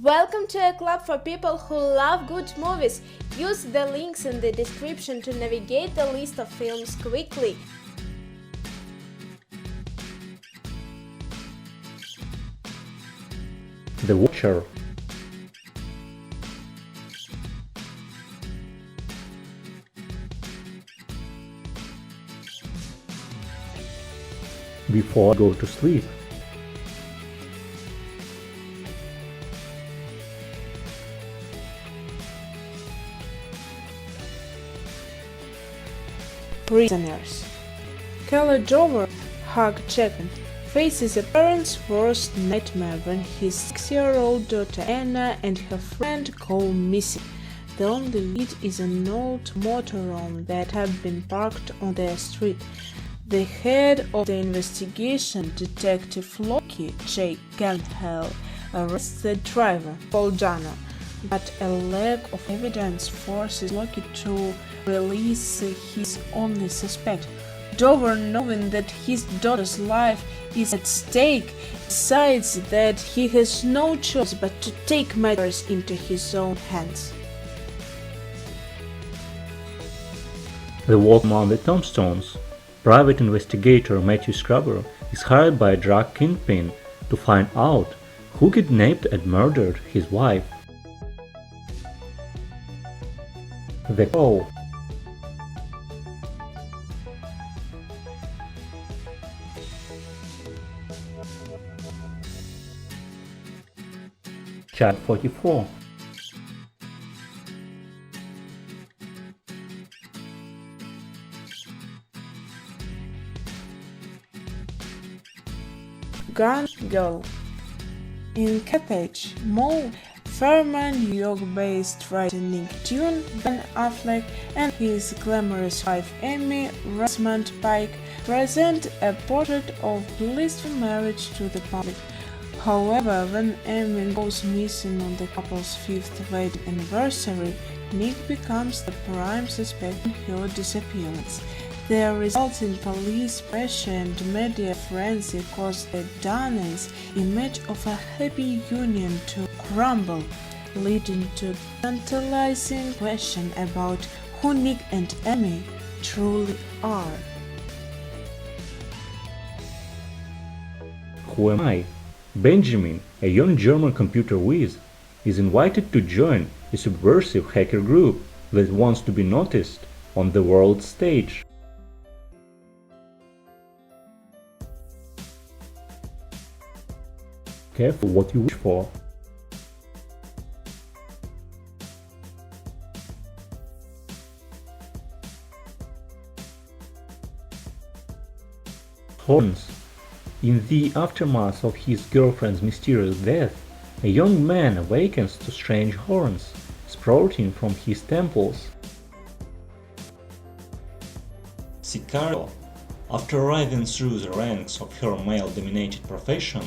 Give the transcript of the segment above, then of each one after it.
Welcome to a club for people who love good movies. Use the links in the description to navigate the list of films quickly. The Watcher. Before I go to sleep. Prisoners. Keller Dover, Hugh Jackman, faces a parent's worst nightmare when his 6-year-old daughter Anna and her friend go missing. The only lead is an old motorhome that had been parked on their street. The head of the investigation, Detective Loki J. Gyllenhaal, arrests the driver, Paul Dano, but a lack of evidence forces Loki to release his only suspect. Dover, knowing that his daughter's life is at stake, decides that he has no choice but to take matters into his own hands. The Walk Among the Tombstones. Private investigator Matthew Scrubber is hired by a drug kingpin to find out who kidnapped and murdered his wife. The Call. Chat 44. Gun Girl. In Carthage, Mo, former New York-based writer Nick Dunn, Ben Affleck, and his glamorous wife Amy Rosamund Pike present a portrait of blissful marriage to the public. However, when Amy goes missing on the couple's 5th wedding anniversary, Nick becomes the prime suspect in her disappearance. The resulting police pressure and media frenzy cause the Dunn's image of a happy union to crumble, leading to tantalizing question about who Nick and Amy truly are. Who am I? Benjamin, a young German computer whiz, is invited to join a subversive hacker group that wants to be noticed on the world stage. Careful what you wish for. Horns. In the aftermath of his girlfriend's mysterious death, a young man awakens to strange horns sprouting from his temples. Sicario. After rising through the ranks of her male-dominated profession,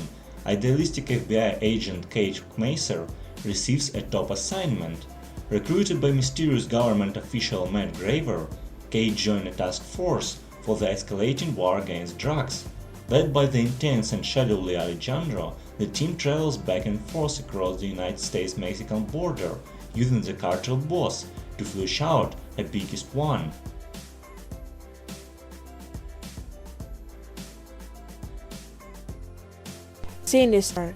idealistic FBI agent Kate Macer receives a top assignment. Recruited by mysterious government official Matt Graver, Kate joined a task force for the escalating war against drugs. Led by the intense and shadowy Alejandro, the team travels back and forth across the United States-Mexican border, using the cartel boss to flush out a biggest one. Sinister.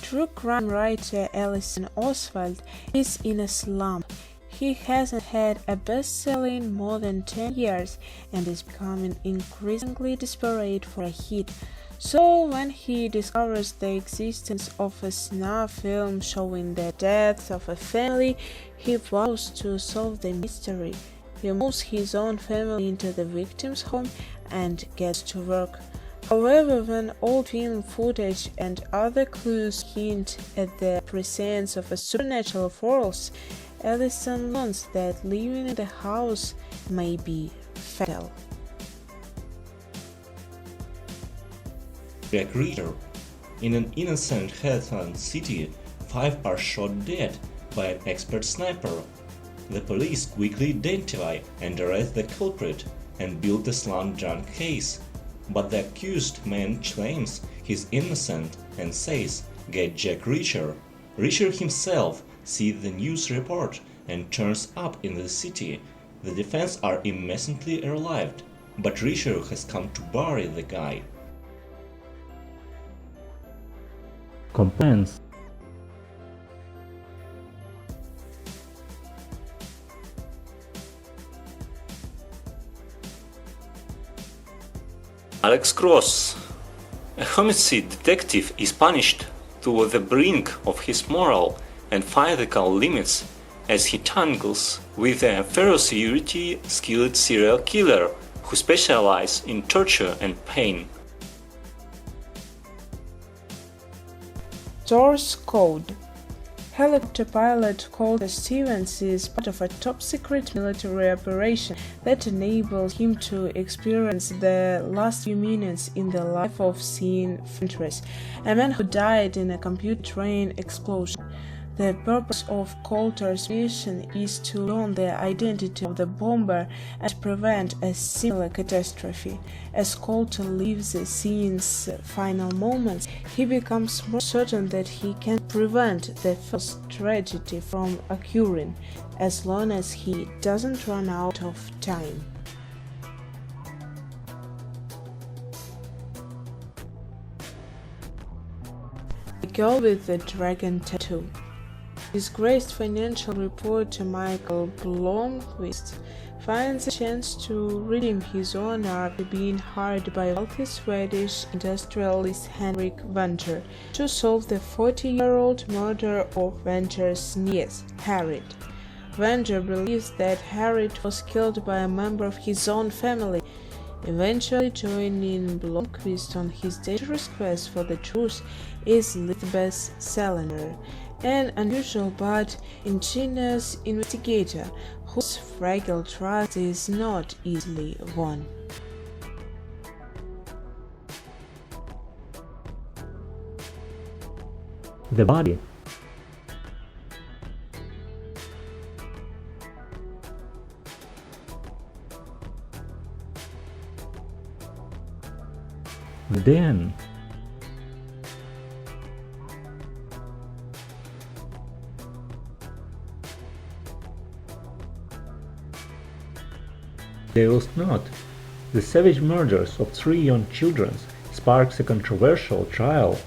True crime writer Ellison Oswald is in a slump. He hasn't had a bestseller in more than 10 years and is becoming increasingly desperate for a hit. So when he discovers the existence of a snuff film showing the death of a family, he vows to solve the mystery. He moves his own family into the victim's home and gets to work. However, when old film footage and other clues hint at the presence of a supernatural force, Ellison learns that living in the house may be fatal. Jack Reacher. In an innocent Hearthland city, 5 are shot dead by an expert sniper. The police quickly identify and arrest the culprit and build a slam-dunk case. But the accused man claims he's innocent and says, "Get Jack Reacher." Richard himself sees the news report and turns up in the city. The defense are immensely relieved, but Richard has come to bury the guy. Complaints. Alex Cross, a homicide detective, is punished to the brink of his moral and physical limits as he tangles with a ferociously skilled serial killer who specializes in torture and pain. Source code. Helicopter pilot Colter Stevens is part of a top-secret military operation that enables him to experience the last few minutes in the life of Sean Fentress, a man who died in a computer train explosion. The purpose of Colter's mission is to learn the identity of the bomber and prevent a similar catastrophe. As Colter lives the scene's final moments, he becomes more certain that he can prevent the first tragedy from occurring, as long as he doesn't run out of time. The Girl with the Dragon Tattoo. Disgraced financial reporter Michael Blomqvist finds a chance to redeem his honor after being hired by wealthy Swedish industrialist Henrik Wenner to solve the 40-year-old murder of Wenner's niece, Harriet. Wenner believes that Harriet was killed by a member of his own family, eventually joining Blomqvist on his dangerous quest for the truth is Elizabeth Salinger, an unusual but ingenious investigator whose fragile trust is not easily won. The Body. The Den. There was not. The savage murders of 3 young children sparks a controversial trial